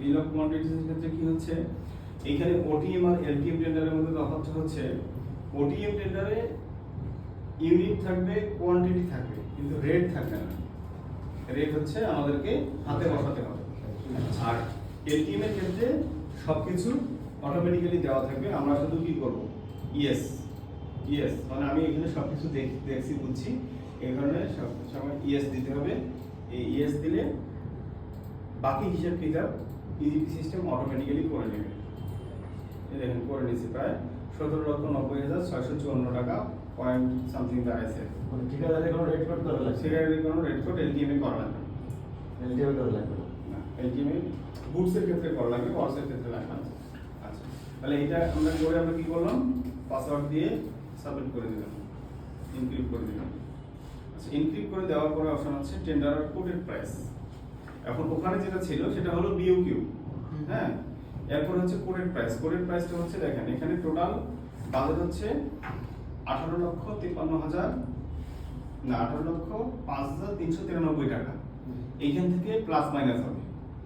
বিল of কোয়ান্টিটির ক্ষেত্রে কি হচ্ছে, এখানে ওটিএম আর এলটিএম টেন্ডারের মধ্যে তফাৎ হচ্ছে, ওটিএম টেন্ডারে ইউনিট থাকবে, কোয়ান্টিটি থাকবে, কিন্তু রেট থাকবে না। রেট হচ্ছে আমাদেরকে হাতে বসাতে হবে। আর এলটিএম এর ক্ষেত্রে সবকিছু অটোমেটিক্যালি দেওয়া থাকবে, আমরা শুধু কি করব, ইয়েস ইয়েস, মানে আমি এখানে সবকিছু দেখছি বুঝছি, এই কারণে সব সময় ইয়েস দিতে হবে। এই ইয়েস দিলে বাকি হিসাব কিতাব ইজিপি সিস্টেম অটোমেটিক্যালি করে নেবে। এই দেখেন করে নিয়েছি প্রায় 17,90,654 টাকা পয়েন্ট সামথিং দাঁড়াইছে। মানে ঠিকাদারের কোনো রেট কোড করা লাগছে? সেখানে কোনো রেট কোড এলটিএম এ করা লাগবে এলটিএম করা লাগবে না, এলটিএম এ গুডসের ক্ষেত্রে করা লাগবে, ওয়ার্সের ক্ষেত্রে লাগবে না। আচ্ছা, তাহলে এটা আমরা করে আমরা কি করলাম, পাসওয়ার্ড দিয়ে সাবমিট করে দিলাম, ইনক্রিপ্ট করে দিলাম। আচ্ছা, ইনক্রিপ্ট করে দেওয়ার পরে অপশন আছে টেন্ডার কোটেড প্রাইস। এখন ওখানে যেটা ছিল সেটা হলো বিওকিউ, হ্যাঁ। এরপর হচ্ছে কোটেড প্রাইস। কোটেড প্রাইসটা হচ্ছে দেখেন এখানে টোটাল বাজেট হচ্ছে 18,53,000 না 18,05,393 টাকা। এইখান থেকে প্লাস মাইনাস হবে।